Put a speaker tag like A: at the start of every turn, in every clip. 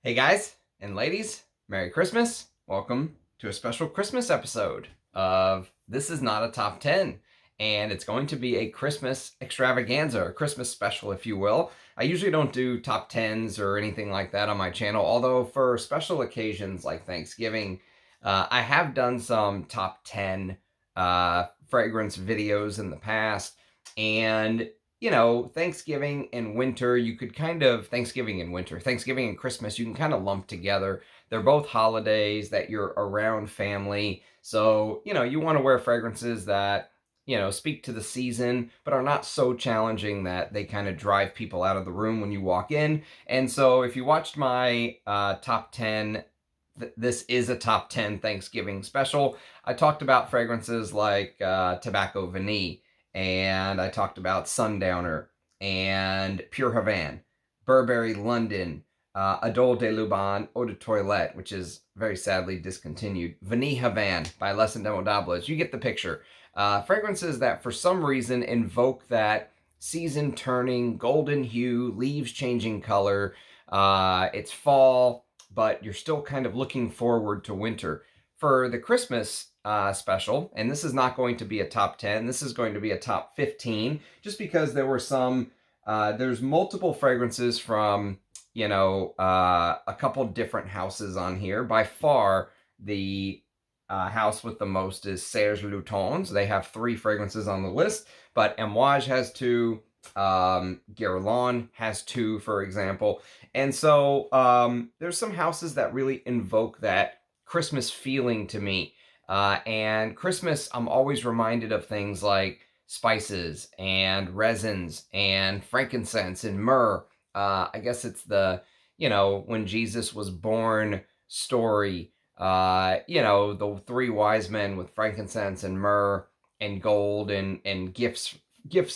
A: Hey guys and ladies, Merry Christmas. Welcome to a special Christmas episode of This Is Not a Top 10. And it's going to be a Christmas extravaganza, or Christmas special, if you will. I usually don't do top 10s or anything like that on my channel, although for special occasions like Thanksgiving, I have done some top 10 fragrance videos in the past. And you know, Thanksgiving and winter, you could kind of, Thanksgiving and Christmas, you can kind of lump together. They're both holidays that you're around family. So, you know, you want to wear fragrances that, you know, speak to the season, but are not so challenging that they kind of drive people out of the room when you walk in. And so if you watched my top 10, this is a top 10 Thanksgiving special, I talked about fragrances like Tobacco Vanille, and I talked about Sundowner and Pure Havane, Burberry London, Adol de Luban Eau de Toilette, which is very sadly discontinued, Vanille Havane by Les Indemodables. You get the picture. Fragrances that for some reason invoke that season turning, golden hue, leaves changing color. It's fall, but you're still kind of looking forward to winter. For the Christmas special, and this is not going to be a top 10, this is going to be a top 15, just because there were some, there's multiple fragrances from, you know, a couple different houses on here. By far, the house with the most is Serge Lutens. They have 3 fragrances on the list, but Amouage has 2, Guerlain has 2, for example. And so there's some houses that really invoke that Christmas feeling to me. And Christmas, I'm always reminded of things like spices and resins and frankincense and myrrh. I guess it's the, you know, when Jesus was born story. You know, the 3 wise men with frankincense and myrrh and gold and gifts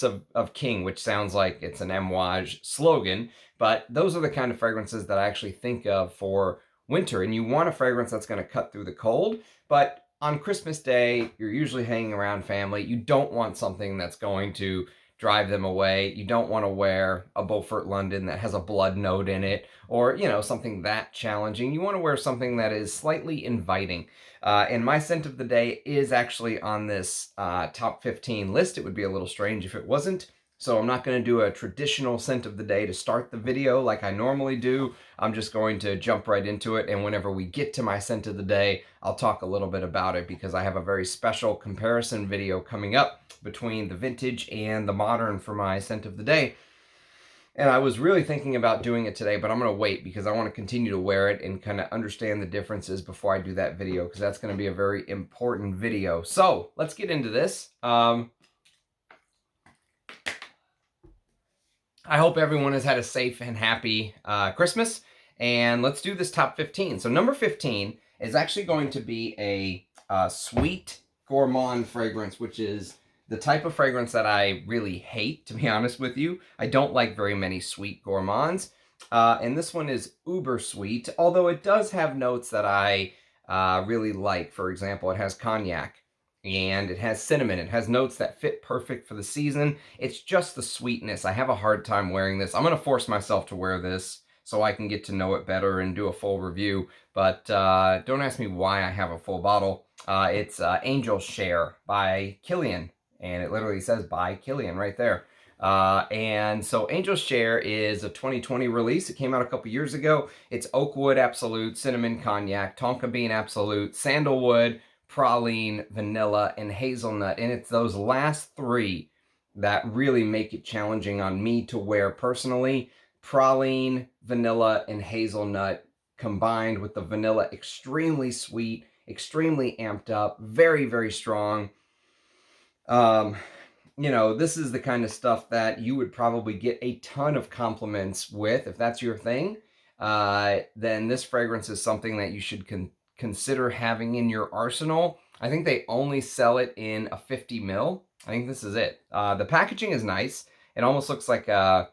A: of king, which sounds like it's an Amouage slogan. But those are the kind of fragrances that I actually think of for winter. And you want a fragrance that's going to cut through the cold, but on Christmas Day, you're usually hanging around family. You don't want something that's going to drive them away. You don't want to wear a Beaufort London that has a blood note in it, or, you know, something that challenging. You want to wear something that is slightly inviting. And my scent of the day is actually on this top 15 list. It would be a little strange if it wasn't. So I'm not going to do a traditional scent of the day to start the video like I normally do. I'm just going to jump right into it, and whenever we get to my scent of the day, I'll talk a little bit about it, because I have a very special comparison video coming up between the vintage and the modern for my scent of the day. And I was really thinking about doing it today, but I'm going to wait because I want to continue to wear it and kind of understand the differences before I do that video, because that's going to be a very important video. So let's get into this. I hope everyone has had a safe and happy Christmas, and let's do this top 15. So number 15 is actually going to be a sweet gourmand fragrance, which is the type of fragrance that I really hate, to be honest with you. I don't like very many sweet gourmands, and this one is uber sweet, although it does have notes that I really like. For example, it has cognac, and it has cinnamon. It has notes that fit perfect for the season. It's just the sweetness. I have a hard time wearing this. I'm going to force myself to wear this so I can get to know it better and do a full review. But don't ask me why I have a full bottle. It's Angel Share by Killian, and it literally says by Killian right there. And so Angel Share is a 2020 release. It came out a couple years ago. It's Oakwood Absolute, Cinnamon Cognac, Tonka Bean Absolute, Sandalwood, praline, vanilla, and hazelnut. And it's those last 3 that really make it challenging on me to wear personally. Praline, vanilla, and hazelnut combined with the vanilla, extremely sweet, extremely amped up, very, very strong. You know, this is the kind of stuff that you would probably get a ton of compliments with. If that's your thing, then this fragrance is something that you should consider having in your arsenal. I think they only sell it in a 50 ml. I think this is it. The packaging is nice. It almost looks like a,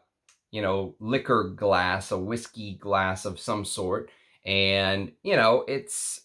A: you know, liquor glass, a whiskey glass of some sort. And, you know, it's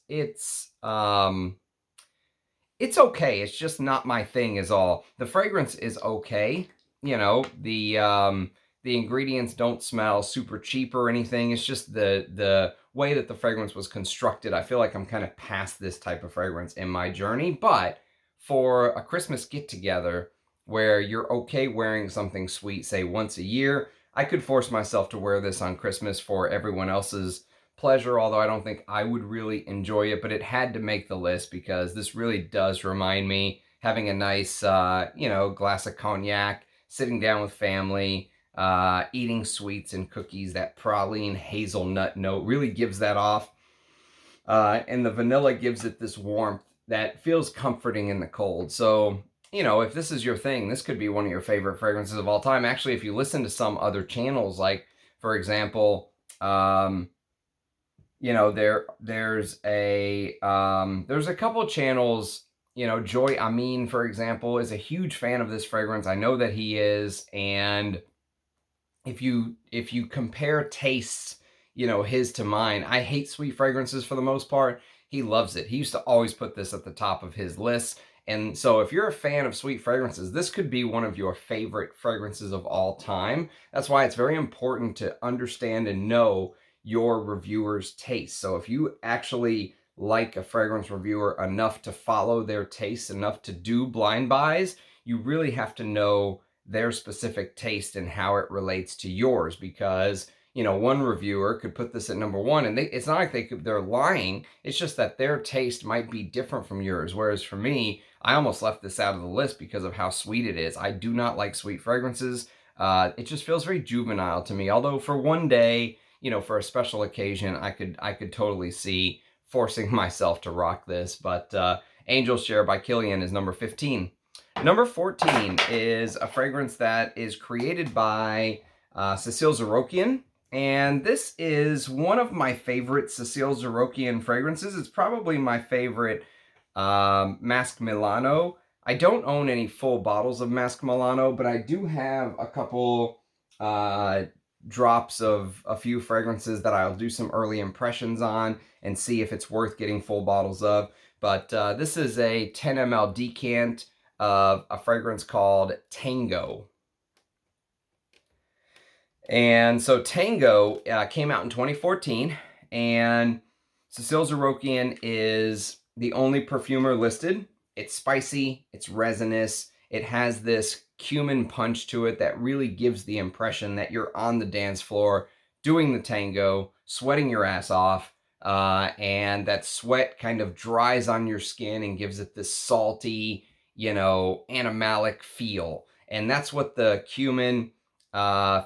A: okay. It's just not my thing is all. The fragrance is okay. You know, the The ingredients don't smell super cheap or anything. It's just the way that the fragrance was constructed. I feel like I'm kind of past this type of fragrance in my journey, but for a Christmas get-together where you're okay wearing something sweet, say once a year, I could force myself to wear this on Christmas for everyone else's pleasure, although I don't think I would really enjoy it, but it had to make the list because this really does remind me having a nice, glass of cognac, sitting down with family, eating sweets and cookies. That praline hazelnut note really gives that off. And the vanilla gives it this warmth that feels comforting in the cold. So, if this is your thing, this could be one of your favorite fragrances of all time. Actually, if you listen to some other channels, like, for example, there's a couple channels, Joy Amin, for example, is a huge fan of this fragrance. I know that he is. And if you compare tastes, his to mine, I hate sweet fragrances for the most part. He loves it. He used to always put this at the top of his list. And so if you're a fan of sweet fragrances, this could be one of your favorite fragrances of all time. That's why it's very important to understand and know your reviewer's taste. So if you actually like a fragrance reviewer enough to follow their taste, enough to do blind buys, you really have to know their specific taste and how it relates to yours, because one reviewer could put this at number one, and it's not like they're lying. It's just that their taste might be different from yours. Whereas for me, I almost left this out of the list because of how sweet it is. I do not like sweet fragrances. It just feels very juvenile to me. Although for one day, for a special occasion, I could totally see forcing myself to rock this. But Angel's Share by Killian is number 15. Number 14 is a fragrance that is created by Cecile Zorokian. And this is one of my favorite Cecile Zorokian fragrances. It's probably my favorite Masque Milano. I don't own any full bottles of Masque Milano, but I do have a couple drops of a few fragrances that I'll do some early impressions on and see if it's worth getting full bottles of. But this is a 10 ml decant of a fragrance called Tango. And so Tango came out in 2014, and Cecile Zorokian is the only perfumer listed. It's spicy, it's resinous, it has this cumin punch to it that really gives the impression that you're on the dance floor doing the tango, sweating your ass off, and that sweat kind of dries on your skin and gives it this salty, animalic feel. And that's what the cumin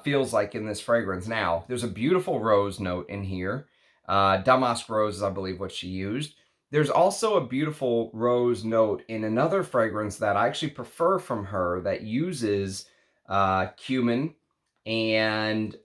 A: feels like in this fragrance. Now, there's a beautiful rose note in here. Damask rose is, I believe, what she used. There's also a beautiful rose note in another fragrance that I actually prefer from her that uses cumin and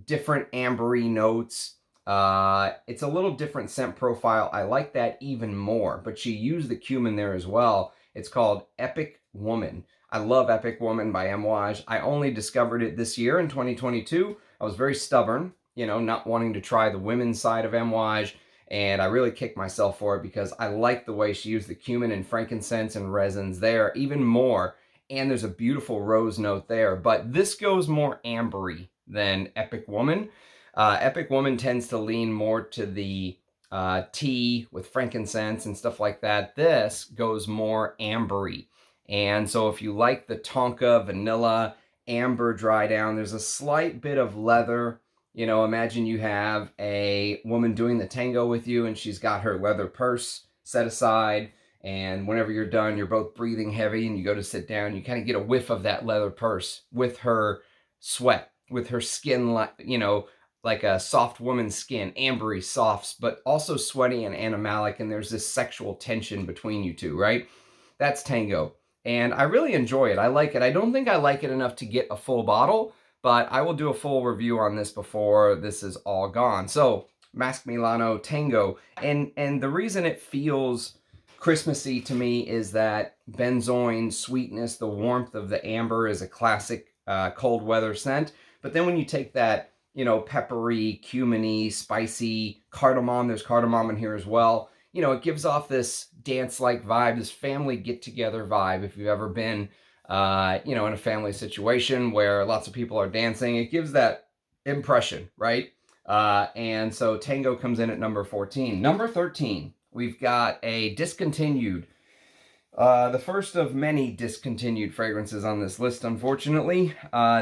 A: different ambery notes. It's a little different scent profile. I like that even more, but she used the cumin there as well. It's called Epic Woman. I love Epic Woman by Amouage. I only discovered it this year in 2022. I was very stubborn, not wanting to try the women's side of Amouage, and I really kicked myself for it because I like the way she used the cumin and frankincense and resins there even more, and there's a beautiful rose note there, but this goes more ambery than Epic Woman. Epic Woman tends to lean more to the tea with frankincense and stuff like that. This goes more ambery. And so if you like the tonka, vanilla, amber dry down, there's a slight bit of leather. Imagine you have a woman doing the tango with you and she's got her leather purse set aside. And whenever you're done, you're both breathing heavy and you go to sit down, you kind of get a whiff of that leather purse with her sweat, with her skin, like a soft woman's skin, ambery, softs, but also sweaty and animalic. And there's this sexual tension between you two, right? That's Tango. And I really enjoy it. I like it. I don't think I like it enough to get a full bottle, but I will do a full review on this before this is all gone. So, Masque Milano Tango. And the reason it feels Christmassy to me is that benzoin sweetness, the warmth of the amber is a classic cold weather scent. But then when you take that, peppery, cuminy, spicy cardamom, there's cardamom in here as well. It gives off this dance-like vibe, this family get-together vibe. If you've ever been you know, in a family situation where lots of people are dancing. It gives that impression, right? And so Tango comes in at number 14. Number 13, we've got a discontinued, the first of many discontinued fragrances on this list, unfortunately.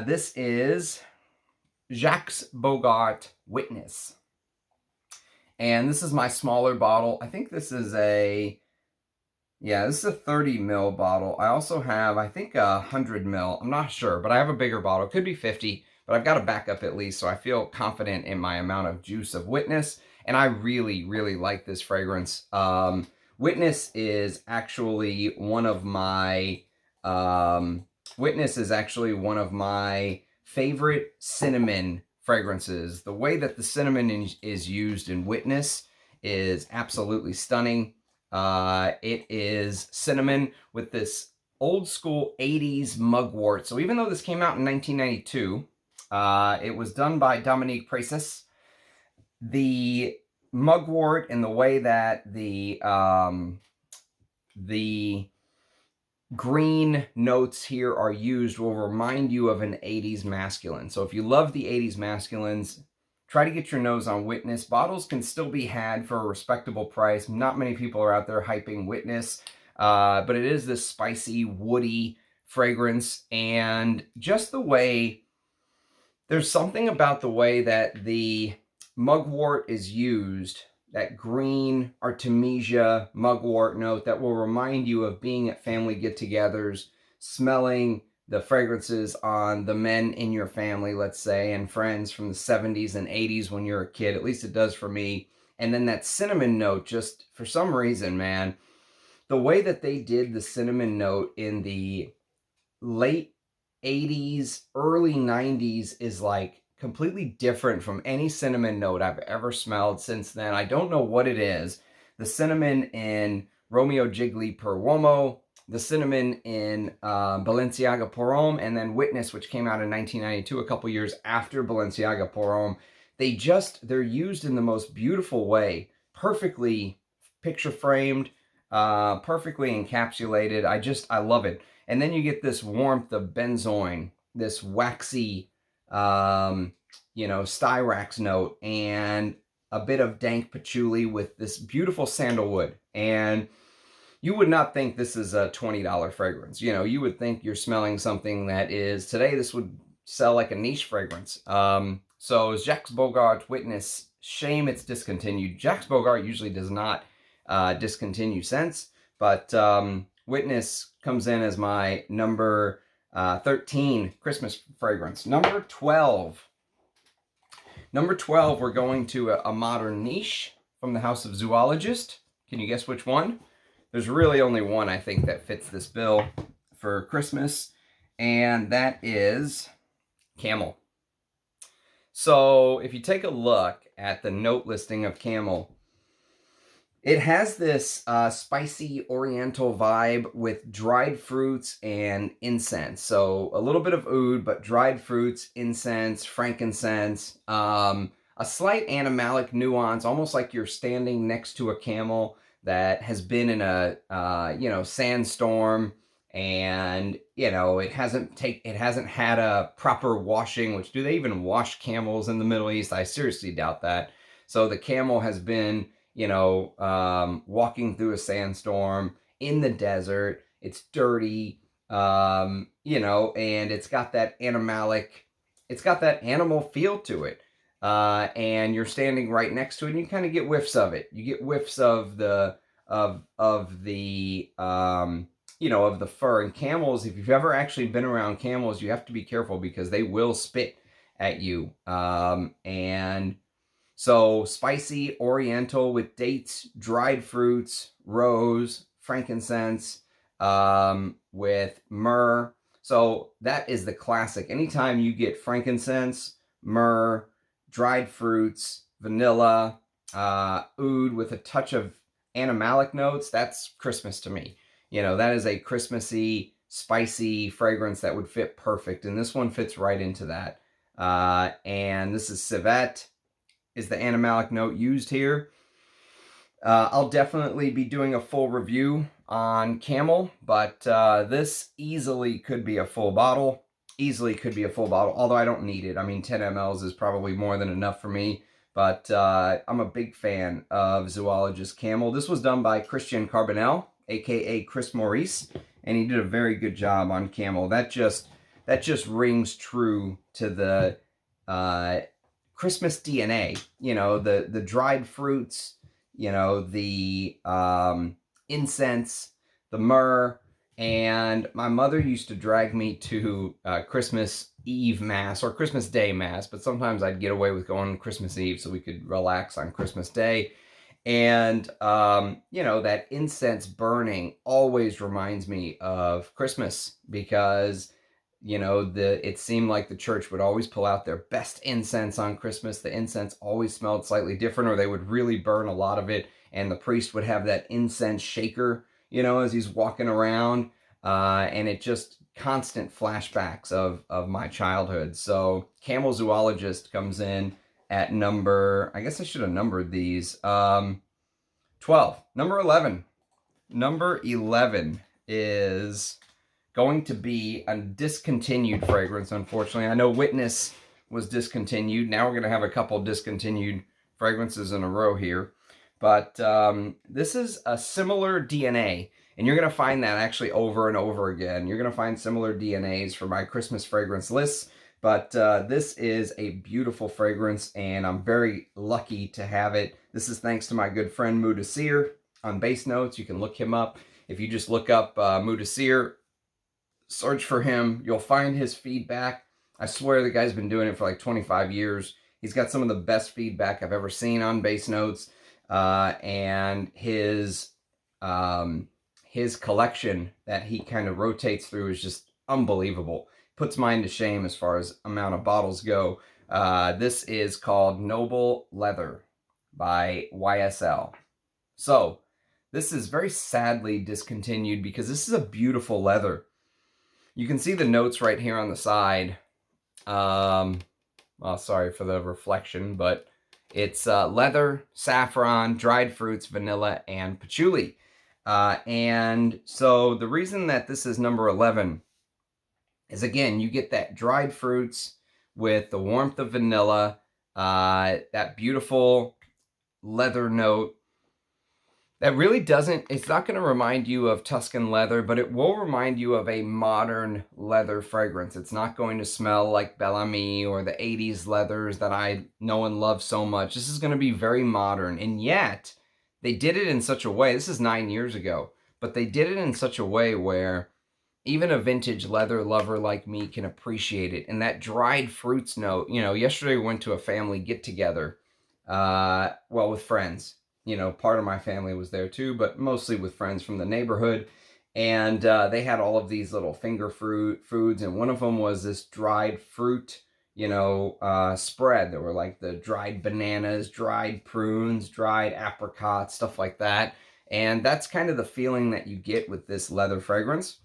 A: This is Jacques Bogart Witness. And this is my smaller bottle. I think this is a, yeah, this is a 30 ml bottle. I also have, I think, a 100 ml. I'm not sure, but I have a bigger bottle. It could be 50, but I've got a backup at least, so I feel confident in my amount of juice of Witness. And I really, really like this fragrance. Witness is actually one of my, favorite cinnamon fragrances. The way that the cinnamon is used in Witness is absolutely stunning. It is cinnamon with this old school 80s mugwort. So even though this came out in 1992, it was done by Dominique Precis. The mugwort and the way that the green notes here are used will remind you of an 80s masculine. So if you love the 80s masculines, try to get your nose on Witness. Bottles can still be had for a respectable price. Not many people are out there hyping Witness, but it is this spicy, woody fragrance. And just the way, there's something about the way that the mugwort is used, that green Artemisia mugwort note that will remind you of being at family get-togethers, smelling the fragrances on the men in your family, let's say, and friends from the 70s and 80s when you're a kid. At least it does for me. And then that cinnamon note, just for some reason, man, the way that they did the cinnamon note in the late 80s, early 90s is like completely different from any cinnamon note I've ever smelled since then. I don't know what it is. The cinnamon in Romeo Gigli per Uomo, the cinnamon in Balenciaga Pour Homme, and then Witness, which came out in 1992, a couple years after Balenciaga Pour Homme. They're used in the most beautiful way, perfectly picture framed, perfectly encapsulated. I love it. And then you get this warmth of benzoin, this waxy, styrax note, and a bit of dank patchouli with this beautiful sandalwood. And you would not think this is a $20 fragrance. You know, you would think you're smelling something that is, today this would sell like a niche fragrance. So Jacques Bogart Witness, shame it's discontinued. Jacques Bogart usually does not discontinue scents, but Witness comes in as my number 13 Christmas fragrance. Number 12. Number 12, we're going to a modern niche from the House of Zoologist. Can you guess which one? There's really only one, I think, that fits this bill for Christmas, and that is Camel. So if you take a look at the note listing of Camel, it has this spicy oriental vibe with dried fruits and incense. So a little bit of oud, but dried fruits, incense, frankincense, a slight animalic nuance, almost like you're standing next to a camel that has been in a sandstorm, and it hasn't had a proper washing. Which, do they even wash camels in the Middle East? I seriously doubt that. So the camel has been walking through a sandstorm in the desert. It's dirty, and it's got that animal feel to it. And you're standing right next to it, and you kind of get whiffs of it. You get whiffs of the fur. And camels, if you've ever actually been around camels, you have to be careful because they will spit at you. And so spicy oriental with dates, dried fruits, rose, frankincense, with myrrh. So that is the classic. Anytime you get frankincense, myrrh, dried fruits, vanilla, oud with a touch of animalic notes, that's Christmas to me. That is a Christmassy, spicy fragrance that would fit perfect. And this one fits right into that. And this is civet, is the animalic note used here. I'll definitely be doing a full review on Camel, but this easily could be a full bottle. Easily could be a full bottle, although I don't need it. I mean, 10 mLs is probably more than enough for me, but I'm a big fan of Zoologist Camel. This was done by Christian Carbonell, aka Chris Maurice, and he did a very good job on Camel. That just rings true to the Christmas DNA. You know, the dried fruits, you know, the incense, the myrrh. And my mother used to drag me to Christmas Eve Mass or Christmas Day Mass, but sometimes I'd get away with going Christmas Eve so we could relax on Christmas Day. And, you know, that incense burning always reminds me of Christmas because, you know, it seemed like the church would always pull out their best incense on Christmas. The incense always smelled slightly different, or they would really burn a lot of it, and the priest would have that incense shaker, you know, as he's walking around, and it just constant flashbacks of my childhood. So Camel Zoologist comes in at number, I guess I should have numbered these, 12. Number 11. Number 11 is going to be a discontinued fragrance, unfortunately. I know Witness was discontinued. Now we're going to have a couple discontinued fragrances in a row here. But this is a similar DNA, and you're going to find that actually over and over again. You're going to find similar DNAs for my Christmas fragrance lists, but this is a beautiful fragrance, and I'm very lucky to have it. This is thanks to my good friend Acier on Base Notes. You can look him up. If you just look up Acier, search for him, you'll find his feedback. I swear the guy's been doing it for like 25 years. He's got some of the best feedback I've ever seen on Base Notes. And his collection that he kind of rotates through is just unbelievable. Puts mine to shame as far as amount of bottles go. This is called Noble Leather by YSL. So this is very sadly discontinued because this is a beautiful leather. You can see the notes right here on the side. Well, sorry for the reflection, but it's leather, saffron, dried fruits, vanilla, and patchouli. And so the reason that this is number 11 is, again, you get that dried fruits with the warmth of vanilla, that beautiful leather note. That really doesn't, it's not going to remind you of Tuscan leather, but it will remind you of a modern leather fragrance. It's not going to smell like Bel Ami or the 80s leathers that I know and love so much. This is going to be very modern, and yet they did it in such a way, this is 9 years ago, but they did it in such a way where even a vintage leather lover like me can appreciate it. And that dried fruits note, you know, yesterday we went to a family get-together, well, with friends. You know, part of my family was there too, but mostly with friends from the neighborhood. And they had all of these little finger foods, and one of them was this dried fruit, you know, spread. There were like the dried bananas, dried prunes, dried apricots, stuff like that. And that's kind of the feeling that you get with this leather fragrance.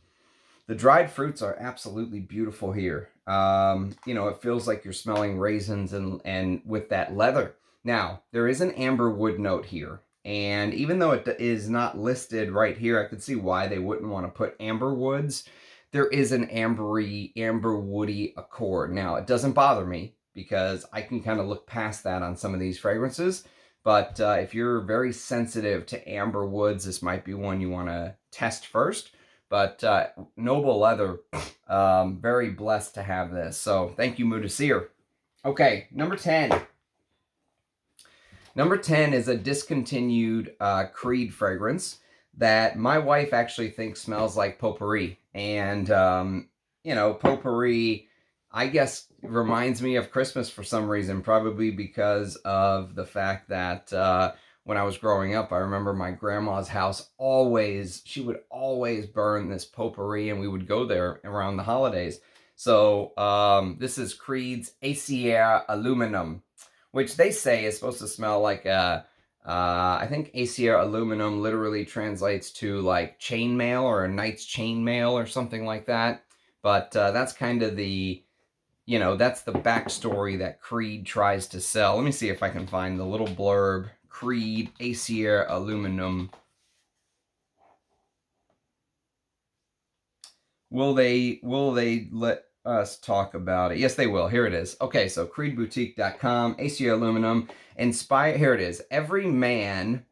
A: The dried fruits are absolutely beautiful here. You know, it feels like you're smelling raisins and with that leather. Now, there is an amber wood note here, and even though it is not listed right here, I could see why they wouldn't want to put amber woods. There is an amber woody accord. Now, it doesn't bother me because I can kind of look past that on some of these fragrances, but if you're very sensitive to amber woods, this might be one you want to test first. But Noble Leather, very blessed to have this. So thank you, Acier. Okay, number 10. Number 10 is a discontinued Creed fragrance that my wife actually thinks smells like potpourri. And, you know, potpourri, I guess, reminds me of Christmas for some reason, probably because of the fact that when I was growing up, I remember my grandma's house she would always burn this potpourri, and we would go there around the holidays. So this is Creed's Acier Aluminum, which they say is supposed to smell like I think Acier Aluminum literally translates to like chainmail or a knight's chainmail or something like that. But that's kind of the, you know, that's the backstory that Creed tries to sell. Let me see if I can find the little blurb. Creed Acier Aluminum. Will they let us talk about it? Yes, they will. Here it is. Okay, so creedboutique.com, Acier aluminum, inspired. Here it is. Every man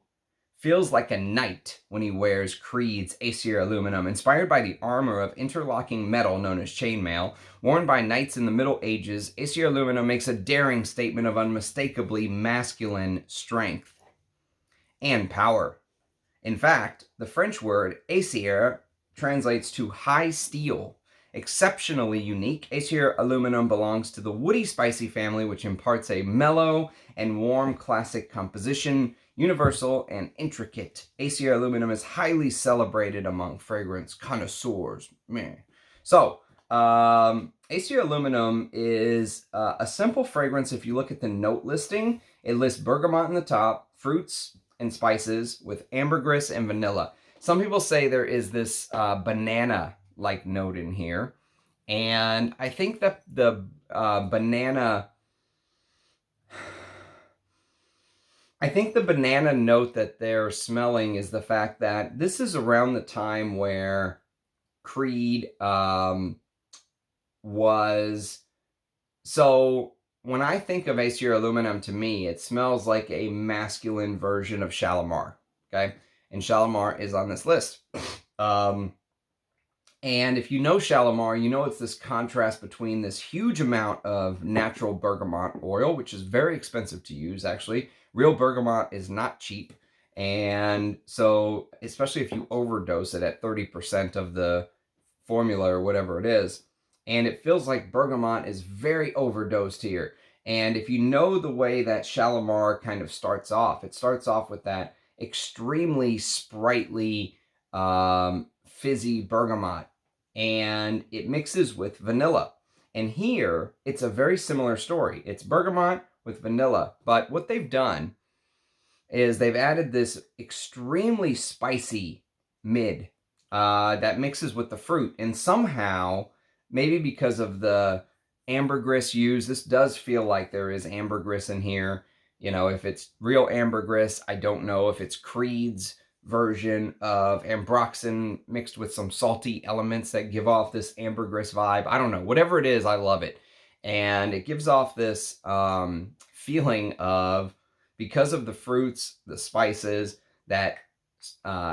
A: feels like a knight when he wears Creed's Acier aluminum, inspired by the armor of interlocking metal known as chainmail. Worn by knights in the Middle Ages, Acier aluminum makes a daring statement of unmistakably masculine strength and power. In fact, the French word Acier translates to high steel. Exceptionally unique, Acier aluminum belongs to the woody spicy family, which imparts a mellow and warm classic composition. Universal and intricate, Acier aluminum is highly celebrated among fragrance connoisseurs. Meh. So, Acier aluminum is a simple fragrance. If you look at the note listing, it lists bergamot in the top, fruits and spices with ambergris and vanilla. Some people say there is this banana-like note in here, and I think that the banana note that they're smelling is the fact that this is around the time where Creed was... So when I think of Acier aluminum, to me, it smells like a masculine version of Shalimar, okay? And Shalimar is on this list. And if you know Shalimar, you know it's this contrast between this huge amount of natural bergamot oil, which is very expensive to use, actually. Real bergamot is not cheap. And so, especially if you overdose it at 30% of the formula or whatever it is, and it feels like bergamot is very overdosed here. And if you know the way that Shalimar kind of starts off, it starts off with that extremely sprightly, fizzy bergamot, and it mixes with vanilla. And here, it's a very similar story. It's bergamot with vanilla, but what they've done is they've added this extremely spicy mid that mixes with the fruit, and somehow, maybe because of the ambergris used, this does feel like there is ambergris in here. You know, if it's real ambergris, I don't know if it's Creed's version of ambroxan mixed with some salty elements that give off this ambergris vibe. I don't know. Whatever it is, I love it. And it gives off this feeling of, because of the fruits, the spices, that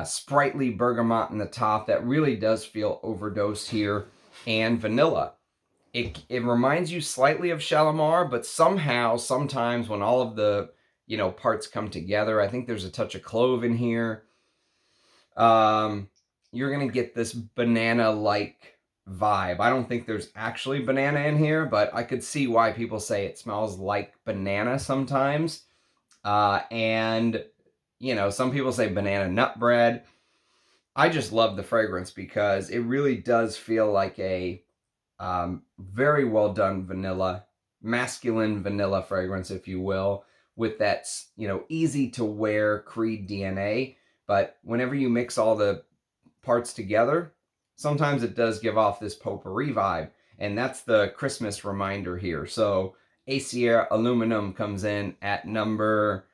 A: sprightly bergamot in the top that really does feel overdosed here, and vanilla. It reminds you slightly of Shalimar, but somehow, sometimes when all of the, you know, parts come together, I think there's a touch of clove in here. You're going to get this banana-like vibe. I don't think there's actually banana in here, but I could see why people say it smells like banana sometimes. And, you know, some people say banana nut bread. I just love the fragrance because it really does feel like a very well done vanilla, masculine vanilla fragrance, if you will, with that, you know, easy to wear Creed DNA. But whenever you mix all the parts together, sometimes it does give off this potpourri vibe. And that's the Christmas reminder here. So Acier aluminum comes in at number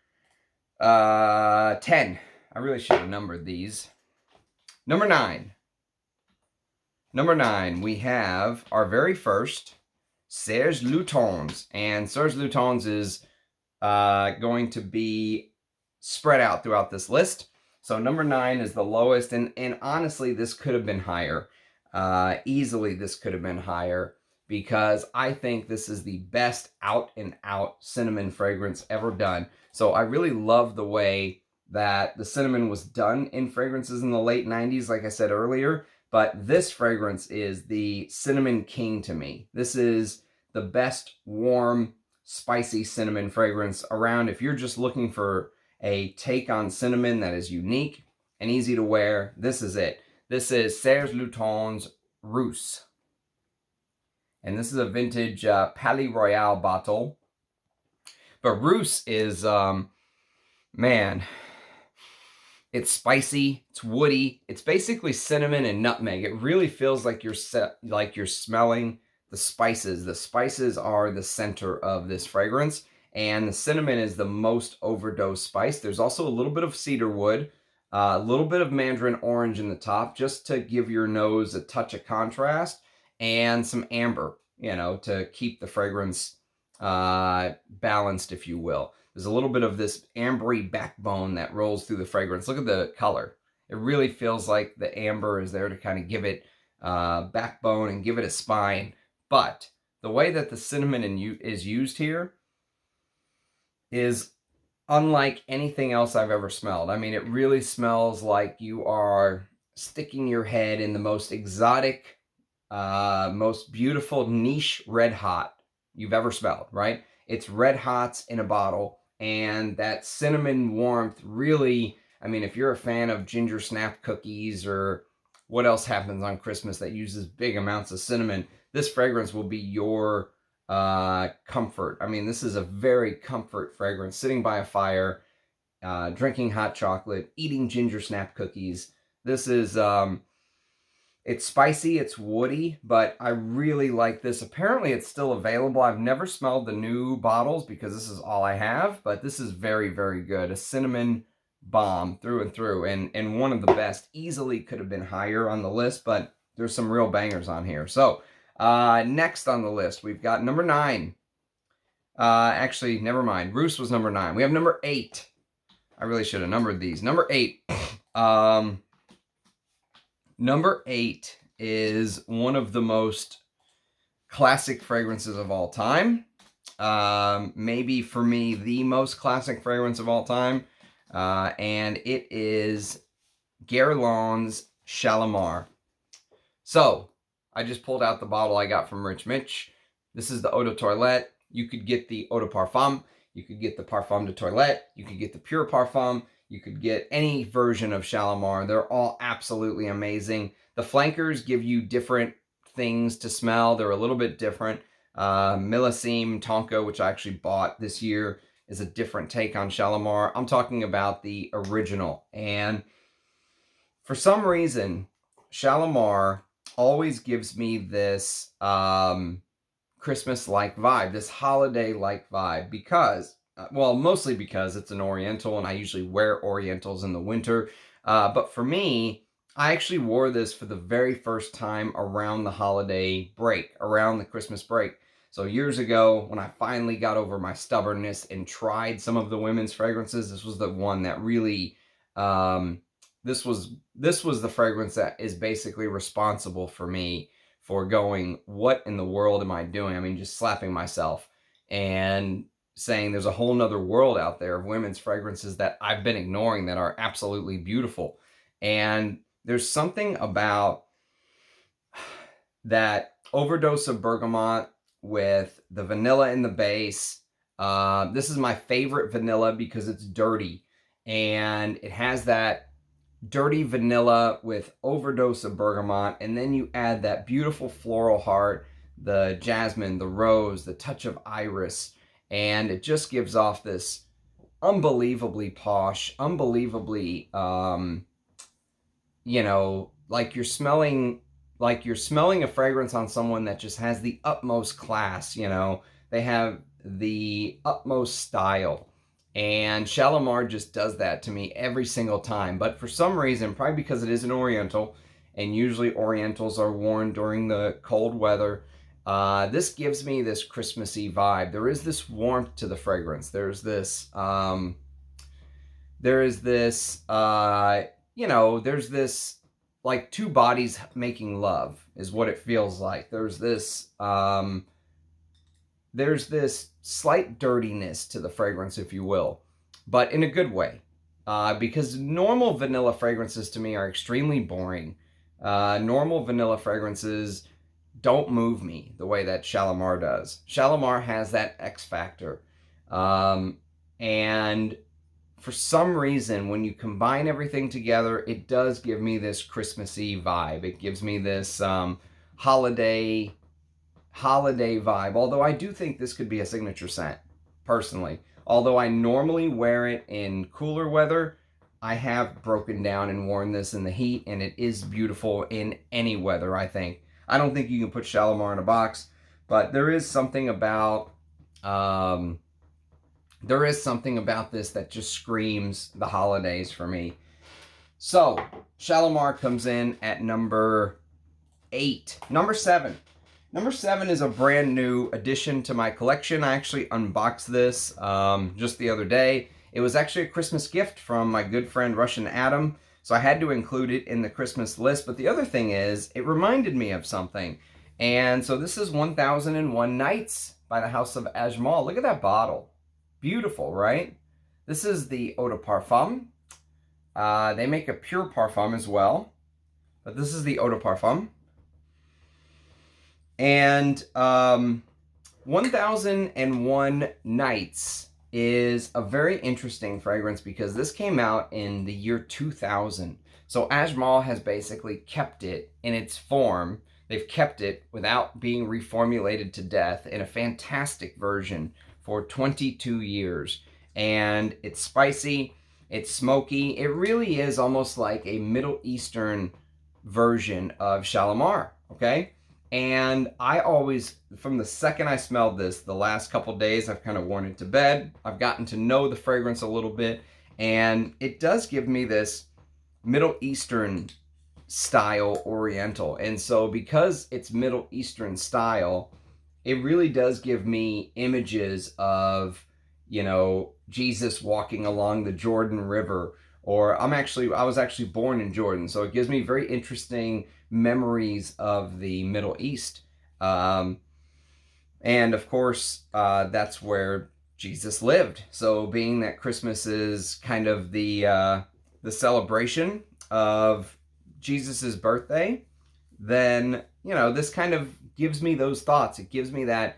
A: 10. I really should have numbered these. Number 9. Number 9, we have our very first Serge Lutens. And Serge Lutens is going to be spread out throughout this list. So number 9 is the lowest. And honestly, this could have been higher. Easily, this could have been higher, because I think this is the best out-and-out cinnamon fragrance ever done. So I really love the way that the cinnamon was done in fragrances in the late 90s, like I said earlier. But this fragrance is the cinnamon king to me. This is the best warm, spicy cinnamon fragrance around. If you're just looking for a take on cinnamon that is unique and easy to wear, this is it. This is Serge Lutens Rousse. And this is a vintage Palais Royal bottle. But Rousse is, man, it's spicy, it's woody, it's basically cinnamon and nutmeg. It really feels like you're smelling the spices. The spices are the center of this fragrance, and the cinnamon is the most overdosed spice. There's also a little bit of cedar wood, A little bit of mandarin orange in the top just to give your nose a touch of contrast, and some amber, to keep the fragrance balanced, if you will. There's a little bit of this ambery backbone that rolls through the fragrance. Look at the color. It really feels like the amber is there to kind of give it backbone and give it a spine. But the way that the cinnamon is used here is unlike anything else I've ever smelled. I mean, it really smells like you are sticking your head in the most exotic, most beautiful niche red hot you've ever smelled, right? It's red hots in a bottle, and that cinnamon warmth really, I mean, if you're a fan of ginger snap cookies or what else happens on Christmas that uses big amounts of cinnamon, this fragrance will be your comfort. I mean, this is a very comfort fragrance, sitting by a fire, drinking hot chocolate, eating ginger snap cookies. This is, it's spicy, it's woody, but I really like this. Apparently it's still available. I've never smelled the new bottles because this is all I have, but this is very, very good. A cinnamon bomb through and through, and one of the best. Easily could have been higher on the list, but there's some real bangers on here. So, next on the list, we've got number 9. Actually, never mind. Rousse was number 9. We have number 8. I really should have numbered these. Number 8. Number 8 is one of the most classic fragrances of all time. Maybe for me, the most classic fragrance of all time. And it is Guerlain Shalimar. So, I just pulled out the bottle I got from Rich Mitch. This is the Eau de Toilette. You could get the Eau de Parfum. You could get the Parfum de Toilette. You could get the Pure Parfum. You could get any version of Shalimar. They're all absolutely amazing. The flankers give you different things to smell. They're a little bit different. Millésime Tonka, which I actually bought this year, is a different take on Shalimar. I'm talking about the original. And for some reason, Shalimar always gives me this Christmas-like vibe, this holiday-like vibe, because, well, mostly because it's an Oriental, and I usually wear Orientals in the winter. But for me, I actually wore this for the very first time around the holiday break, around the Christmas break. So years ago, when I finally got over my stubbornness and tried some of the women's fragrances, this was the one that really, this was the fragrance that is basically responsible for me for going, what in the world am I doing? I mean, just slapping myself and saying there's a whole nother world out there of women's fragrances that I've been ignoring that are absolutely beautiful. And there's something about that overdose of bergamot with the vanilla in the base. This is my favorite vanilla because it's dirty, and it has that dirty vanilla with overdose of bergamot, and then you add that beautiful floral heart, the jasmine, the rose, the touch of iris, and it just gives off this unbelievably posh, unbelievably, like you're smelling a fragrance on someone that just has the utmost class. They have the utmost style. And Shalimar just does that to me every single time. But for some reason, probably because it is an Oriental, and usually Orientals are worn during the cold weather, this gives me this Christmassy vibe. There is this warmth to the fragrance. There's this, there's this like two bodies making love is what it feels like. There's this slight dirtiness to the fragrance, if you will, but in a good way, because normal vanilla fragrances to me are extremely boring. Normal vanilla fragrances don't move me the way that Shalimar does. Shalimar has that X factor, and for some reason, when you combine everything together, it does give me this Christmassy vibe. It gives me this holiday vibe, although I do think this could be a signature scent, personally. Although I normally wear it in cooler weather, I have broken down and worn this in the heat, and it is beautiful in any weather, I think. I don't think you can put Shalimar in a box, but there is something about this that just screams the holidays for me. So, Shalimar comes in at number 8. Number 7. Number 7 is a brand new addition to my collection. I actually unboxed this just the other day. It was actually a Christmas gift from my good friend Russian Adam, so I had to include it in the Christmas list. But the other thing is, it reminded me of something. And so this is 1001 Nights by the House of Ajmal. Look at that bottle. Beautiful, right? This is the Eau de Parfum. They make a pure parfum as well, but this is the Eau de Parfum. And 1001 Nights is a very interesting fragrance because this came out in the year 2000. So Ajmal has basically kept it in its form. They've kept it without being reformulated to death in a fantastic version for 22 years. And it's spicy, it's smoky. It really is almost like a Middle Eastern version of Shalimar, okay? And I always, from the second I smelled this, the last couple days, I've kind of worn it to bed. I've gotten to know the fragrance a little bit, and it does give me this Middle Eastern style Oriental. And so because it's Middle Eastern style, it really does give me images of, you know, Jesus walking along the Jordan River, or I was actually born in Jordan, so it gives me very interesting memories of the Middle East. And of course, that's where Jesus lived. So being that Christmas is kind of the celebration of Jesus's birthday, then, you know, this kind of gives me those thoughts. It gives me that,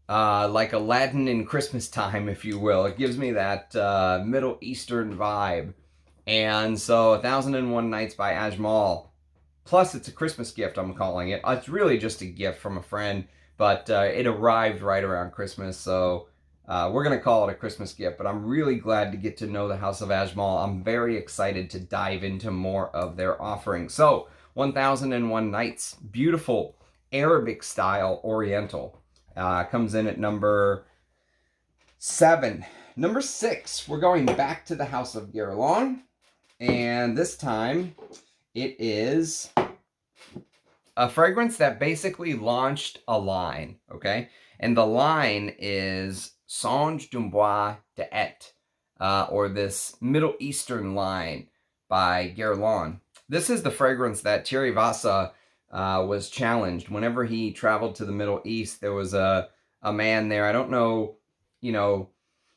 A: like Aladdin in Christmas time, if you will. It gives me that Middle Eastern vibe. And so 1001 Nights by Ajmal. Plus, it's a Christmas gift, I'm calling it. It's really just a gift from a friend, but it arrived right around Christmas, so we're going to call it a Christmas gift. But I'm really glad to get to know the House of Ajmal. I'm very excited to dive into more of their offerings. So, 1001 Nights, beautiful Arabic-style Oriental. Comes in at number 7. Number 6, we're going back to the House of Guerlain. And this time, it is a fragrance that basically launched a line, okay? And the line is Sanj Dubois de ET, or this Middle Eastern line by Guerlain. This is the fragrance that Thierry Vassa was challenged. Whenever he traveled to the Middle East, there was a man there. I don't know, you know,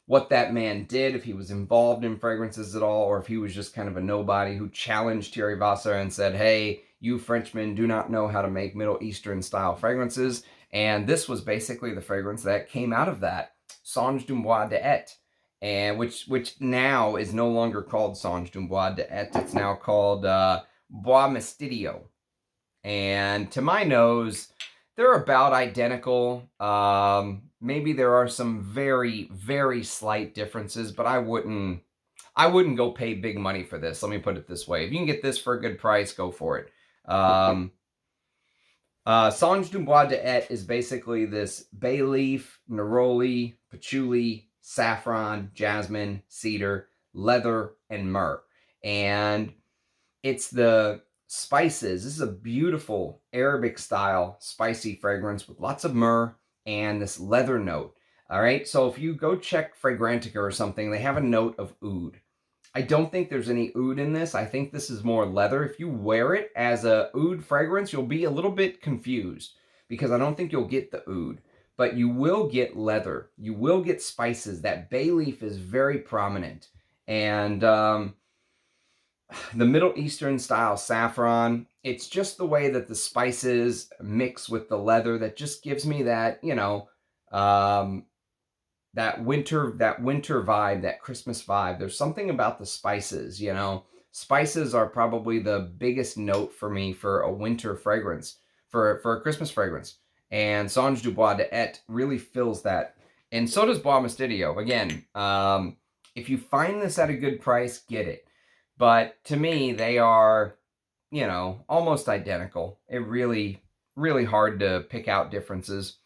A: what that man did, if he was involved in fragrances at all, or if he was just kind of a nobody who challenged Thierry Vassa and said, hey, you Frenchmen do not know how to make Middle Eastern style fragrances. And this was basically the fragrance that came out of that, Sanj Dubois de ET, and which now is no longer called Sanj Dubois de ET. It's now called Bois Mystérieux. And to my nose, they're about identical. Maybe there are some very, very slight differences, but I wouldn't go pay big money for this. Let me put it this way. If you can get this for a good price, go for it. Sanj Dubois de ET is basically this bay leaf, neroli, patchouli, saffron, jasmine, cedar, leather, and myrrh. And it's the spices. This is a beautiful Arabic-style spicy fragrance with lots of myrrh and this leather note. All right, so if you go check Fragrantica or something, they have a note of oud. I don't think there's any oud in this. I think this is more leather. If you wear it as a oud fragrance, you'll be a little bit confused because I don't think you'll get the oud. But you will get leather. You will get spices. That bay leaf is very prominent. And the Middle Eastern style saffron, it's just the way that the spices mix with the leather that just gives me that, you know, that winter vibe, that Christmas vibe. There's something about the spices, you know. Spices are probably the biggest note for me for a winter fragrance, for a Christmas fragrance. And Sanj Dubois de ET really fills that. And so does Bois Mystérieux. Again, if you find this at a good price, get it. But to me, they are, you know, almost identical. It really, really hard to pick out differences.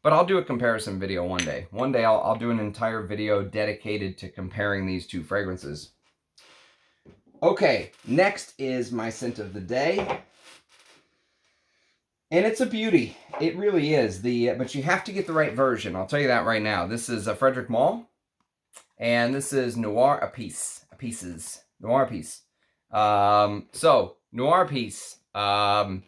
A: But I'll do a comparison video one day. One day I'll do an entire video dedicated to comparing these two fragrances. Okay, next is my scent of the day. And it's a beauty. It really is. But you have to get the right version. I'll tell you that right now. This is a Frederic Malle. And this is Noir a piece. Noir a piece. So, Noir a piece. I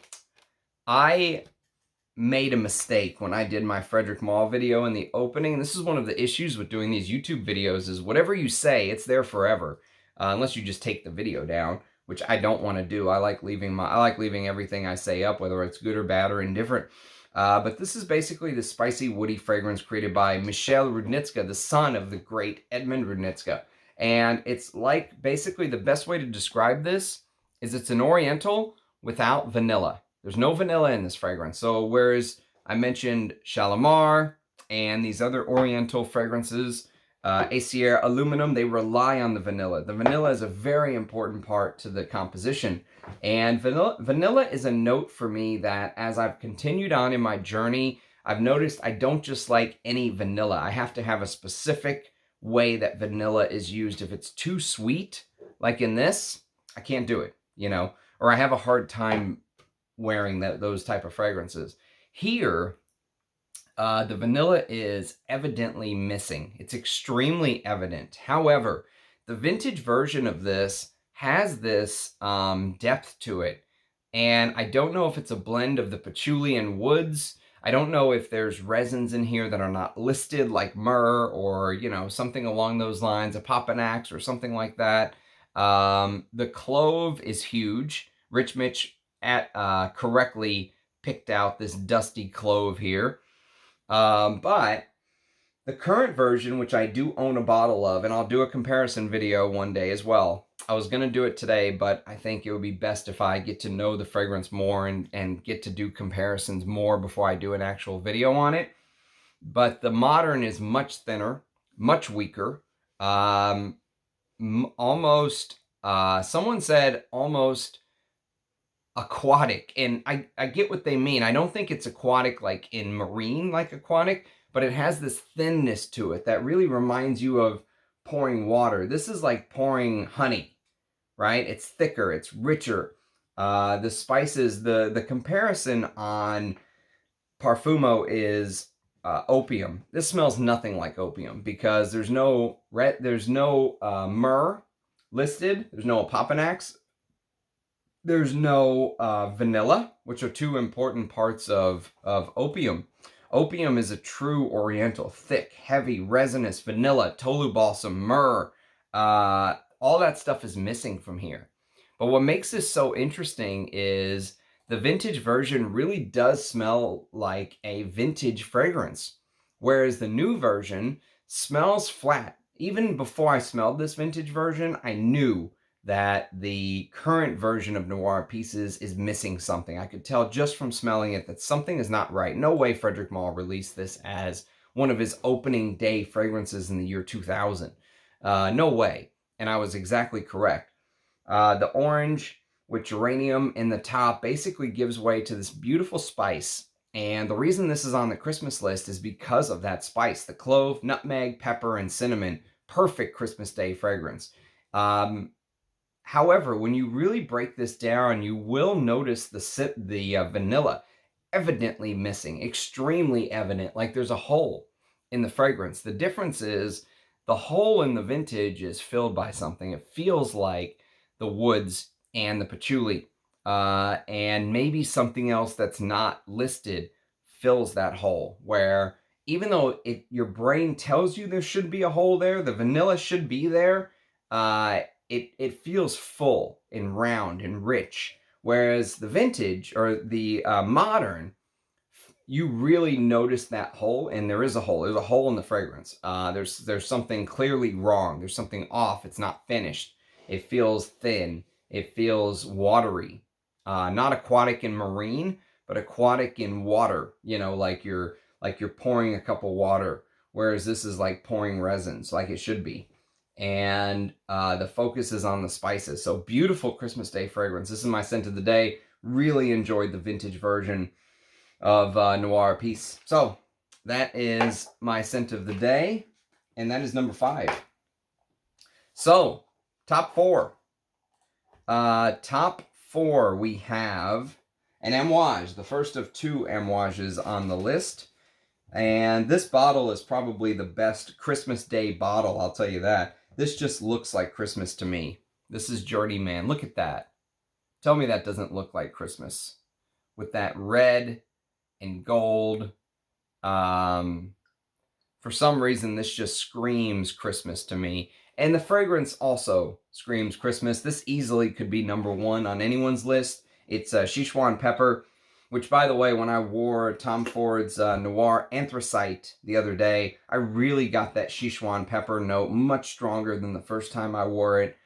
A: made a mistake when I did my Frederic Malle video in the opening. This is one of the issues with doing these YouTube videos is whatever you say, it's there forever. Unless you just take the video down, which I don't want to do. I like leaving everything I say up, whether it's good or bad or indifferent. But this is basically the spicy, woody fragrance created by Michel Rudnitska, the son of the great Edmund Rudnitska. And it's like, basically the best way to describe this is it's an Oriental without vanilla. There's no vanilla in this fragrance. So whereas I mentioned Shalimar and these other Oriental fragrances, Acier, aluminum, they rely on the vanilla. The vanilla is a very important part to the composition. And vanilla is a note for me that as I've continued on in my journey, I've noticed I don't just like any vanilla. I have to have a specific way that vanilla is used. If it's too sweet, like in this, I can't do it, you know, or I have a hard time wearing those type of fragrances. Here, the vanilla is evidently missing. It's extremely evident. However, the vintage version of this has this depth to it. And I don't know if it's a blend of the patchouli and woods. I don't know if there's resins in here that are not listed, like myrrh or, you know, something along those lines, a Papanax or something like that. The clove is huge. Rich Mitch correctly picked out this dusty clove here. But the current version, which I do own a bottle of, and I'll do a comparison video one day as well. I was going to do it today, but I think it would be best if I get to know the fragrance more and get to do comparisons more before I do an actual video on it. But the modern is much thinner, much weaker, almost, someone said almost aquatic, and I get what they mean. I don't think it's aquatic like in marine, like aquatic, but it has this thinness to it that really reminds you of pouring water. This is like pouring honey, right? It's thicker, it's richer. The spices, the comparison on Parfumo is opium. This smells nothing like opium because there's no myrrh listed, there's no Papanax, there's no vanilla, which are two important parts of opium. Opium is a true Oriental, thick, heavy, resinous, vanilla, tolu balsam, myrrh. All that stuff is missing from here. But what makes this so interesting is the vintage version really does smell like a vintage fragrance, whereas the new version smells flat. Even before I smelled this vintage version, I knew that the current version of Noir Pieces is missing something. I could tell just from smelling it that something is not right. No way Frederic Malle released this as one of his opening day fragrances in the year 2000. No way. And I was exactly correct. The orange with geranium in the top basically gives way to this beautiful spice. And the reason this is on the Christmas list is because of that spice. The clove, nutmeg, pepper, and cinnamon. Perfect Christmas Day fragrance. However, when you really break this down, you will notice the vanilla evidently missing, extremely evident, like there's a hole in the fragrance. The difference is the hole in the vintage is filled by something. It feels like the woods and the patchouli and maybe something else that's not listed fills that hole, where even though your brain tells you there should be a hole there, the vanilla should be there, it feels full and round and rich. Whereas the vintage or the modern, you really notice that hole, and there is a hole. There's a hole in the fragrance. There's something clearly wrong. There's something off. It's not finished. It feels thin. It feels watery. Not aquatic and marine, but aquatic in water. You know, like you're pouring a cup of water. Whereas this is like pouring resins, like it should be. And the focus is on the spices. So beautiful Christmas Day fragrance. This is my scent of the day. Really enjoyed the vintage version of Noir Piece. So that is my scent of the day, and that is number 5. So, top 4. Top 4, we have an Amouage, the first of 2 Amouages on the list. And this bottle is probably the best Christmas Day bottle, I'll tell you that. This just looks like Christmas to me. This is Journey Man. Look at that. Tell me that doesn't look like Christmas. With that red and gold. For some reason, this just screams Christmas to me. And the fragrance also screams Christmas. This easily could be number 1 on anyone's list. It's Szechuan pepper, which, by the way, when I wore Tom Ford's Noir Anthracite the other day, I really got that Szechuan pepper note much stronger than the first time I wore it.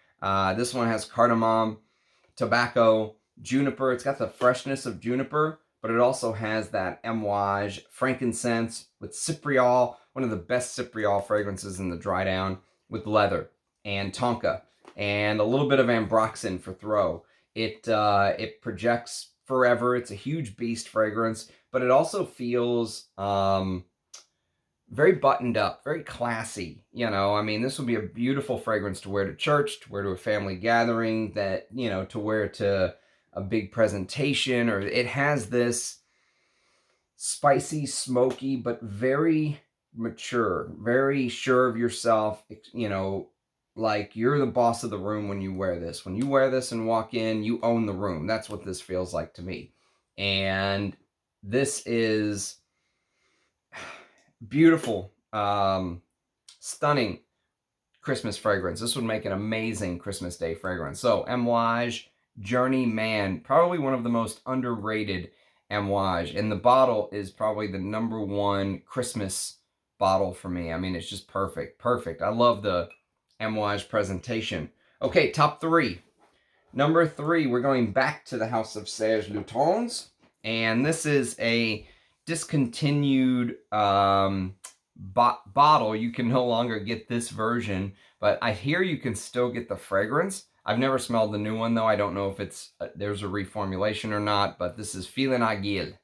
A: This one has cardamom, tobacco, juniper. It's got the freshness of juniper, but it also has that Amouage frankincense with cypriol, one of the best cypriol fragrances in the dry down, with leather and tonka and a little bit of ambroxan for throw. It projects forever. It's a huge beast fragrance, but it also feels very buttoned up, very classy. You know, I mean, this would be a beautiful fragrance to wear to church, to wear to a family gathering, that, you know, to wear to a big presentation. Or it has this spicy, smoky, but very mature, very sure of yourself, you know, like you're the boss of the room when you wear this. When you wear this and walk in, you own the room. That's what this feels like to me. And this is beautiful, stunning Christmas fragrance. This would make an amazing Christmas Day fragrance. So, Amouage Journey Man, probably one of the most underrated Amouage. And the bottle is probably the number 1 Christmas bottle for me. I mean, it's just perfect. Perfect. I love the Amouage presentation. Okay, top 3. Number 3, we're going back to the house of Serge Lutens. And this is a discontinued bottle. You can no longer get this version, but I hear you can still get the fragrance. I've never smelled the new one, though. I don't know if it's there's a reformulation or not, but this is Fille and Aiguilles.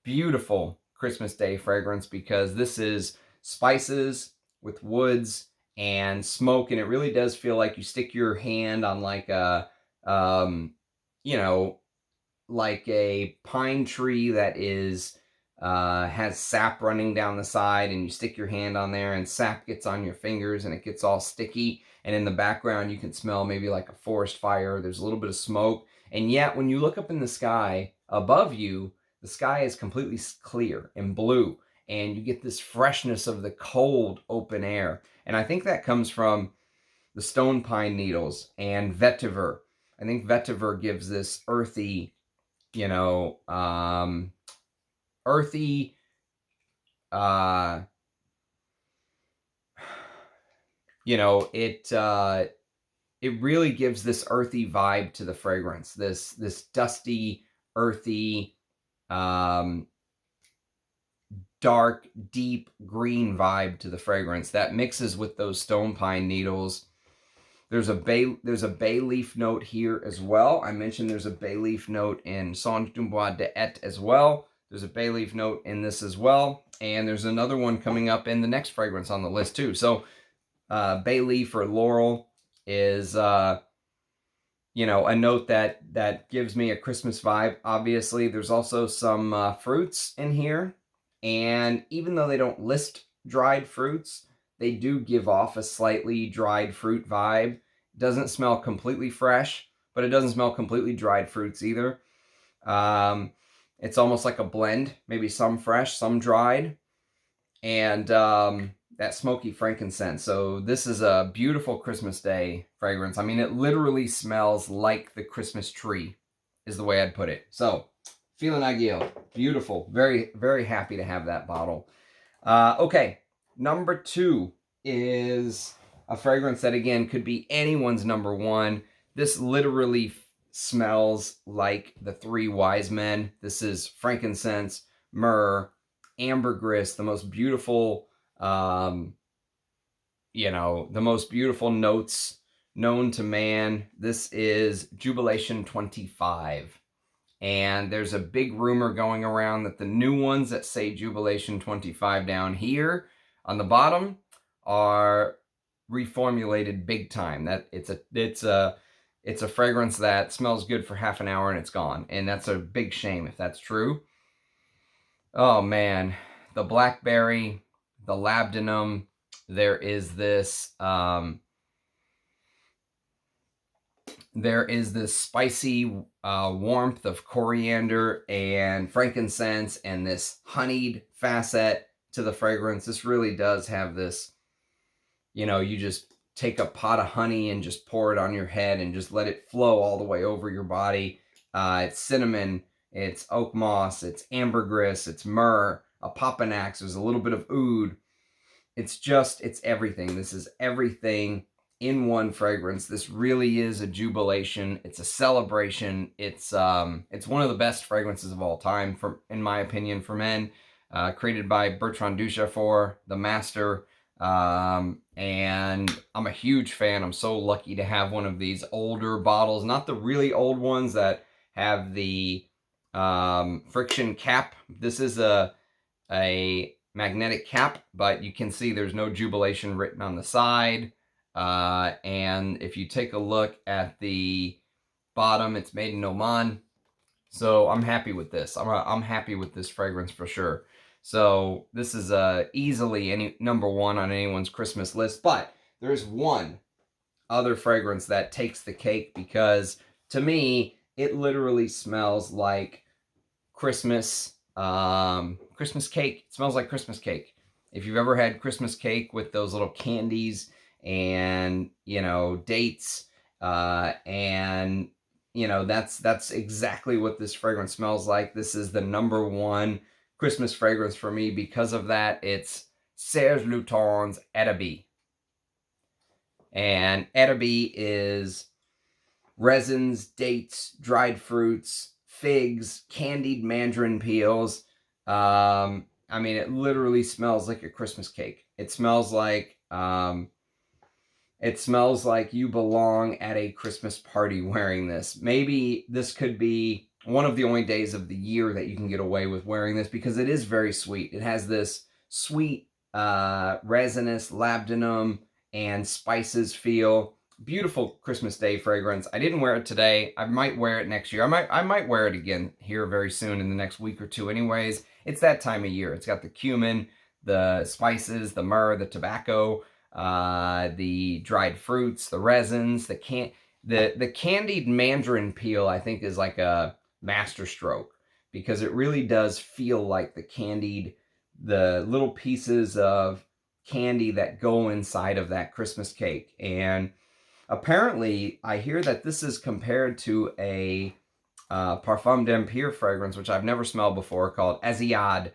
A: Beautiful Christmas Day fragrance, because this is spices with woods and smoke, and it really does feel like you stick your hand on like a, you know, like a pine tree that is has sap running down the side, and you stick your hand on there and sap gets on your fingers and it gets all sticky, and in the background you can smell maybe like a forest fire. There's a little bit of smoke, and yet when you look up in the sky above you, the sky is completely clear and blue, and you get this freshness of the cold open air. And I think that comes from the stone pine needles and vetiver. I think vetiver gives this earthy, you know, earthy, you know, it really gives this earthy vibe to the fragrance. This dusty, earthy, dark, deep green vibe to the fragrance that mixes with those stone pine needles. There's a bay leaf note here as well. I mentioned there's a bay leaf note in Sanj Dubois de Et as well. There's a bay leaf note in this as well. And there's another one coming up in the next fragrance on the list too. So bay leaf or laurel is, you know, a note that gives me a Christmas vibe. Obviously, there's also some fruits in here. And even though they don't list dried fruits, they do give off a slightly dried fruit vibe. It doesn't smell completely fresh, but it doesn't smell completely dried fruits either. It's almost like a blend, maybe some fresh, some dried, and that smoky frankincense. So this is a beautiful Christmas Day fragrance. I mean, it literally smells like the Christmas tree, is the way I'd put it. So, Fille and Aiguilles, beautiful. Very, very happy to have that bottle. Okay, number 2 is a fragrance that, again, could be anyone's number 1. This literally smells like the 3 wise men. This is frankincense, myrrh, ambergris, the most beautiful, you know, the most beautiful notes known to man. This is Jubilation 25. And there's a big rumor going around that the new ones that say Jubilation 25 down here on the bottom are reformulated big time. That it's a fragrance that smells good for half an hour and it's gone. And that's a big shame if that's true. Oh man, the blackberry, the labdanum, there is this spicy warmth of coriander and frankincense and this honeyed facet to the fragrance. This really does have this, you know, you just take a pot of honey and just pour it on your head and just let it flow all the way over your body. It's cinnamon, it's oak moss, it's ambergris, it's myrrh, a popanax, there's a little bit of oud. It's everything. This is everything in one fragrance. This really is a jubilation. It's a celebration. It's one of the best fragrances of all time, in my opinion, for men. Created by Bertrand Duchaufour, the master. And I'm a huge fan. I'm so lucky to have one of these older bottles, not the really old ones that have the friction cap. This is a magnetic cap, but you can see there's no Jubilation written on the side. And if you take a look at the bottom, it's made in Oman. So I'm happy with this. I'm happy with this fragrance for sure. So this is easily number one on anyone's Christmas list. But there's one other fragrance that takes the cake, because to me, it literally smells like Christmas cake. It smells like Christmas cake. If you've ever had Christmas cake with those little candies and, you know, dates, and, you know, that's exactly what this fragrance smells like. This is the number one Christmas fragrance for me because of that. It's Serge Lutens Arabie. And Arabie is resins, dates, dried fruits, figs, candied mandarin peels. I mean, it literally smells like a Christmas cake. It smells like you belong at a Christmas party wearing this. Maybe this could be one of the only days of the year that you can get away with wearing this, because it is very sweet. It has this sweet, resinous labdanum and spices feel. Beautiful Christmas Day fragrance. I didn't wear it today. I might wear it next year. I might wear it again here very soon in the next week or two anyways. It's that time of year. It's got the cumin, the spices, the myrrh, the tobacco, the dried fruits, the resins, the candied mandarin peel, I think, is like a masterstroke, because it really does feel like the little pieces of candy that go inside of that Christmas cake. And apparently, I hear that this is compared to a Parfum d'Empire fragrance, which I've never smelled before, called Acier.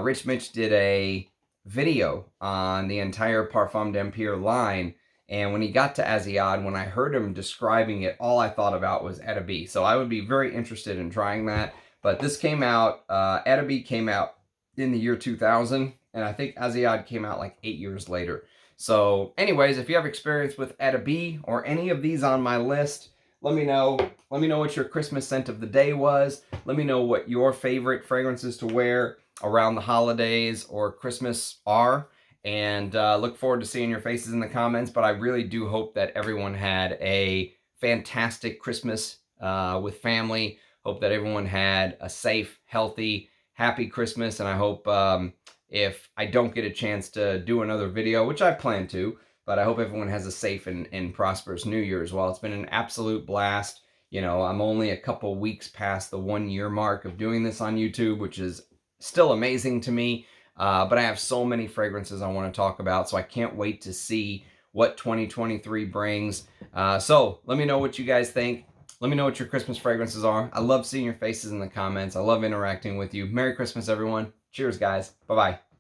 A: Rich Mitch did a video on the entire Parfum d'Empire line, and when he got to Acier, when I heard him describing it, all I thought about was Arabie. So I would be very interested in trying that. But this came out, Arabie came out in the year 2000, and I think Acier came out like 8 years later. So anyways, if you have experience with Arabie or any of these on my list, let me know. Let me know what your Christmas scent of the day was. Let me know what your favorite fragrances to wear around the holidays or Christmas are. And look forward to seeing your faces in the comments. But I really do hope that everyone had a fantastic Christmas with family. Hope that everyone had a safe, healthy, happy Christmas. And I hope if I don't get a chance to do another video, which I plan to, but I hope everyone has a safe and prosperous New Year as well. It's been an absolute blast. You know, I'm only a couple weeks past the 1 year mark of doing this on YouTube, which is still amazing to me. But I have so many fragrances I want to talk about, so I can't wait to see what 2023 brings. So let me know what you guys think. Let me know what your Christmas fragrances are. I love seeing your faces in the comments. I love interacting with you. Merry Christmas, everyone. Cheers, guys. Bye-bye.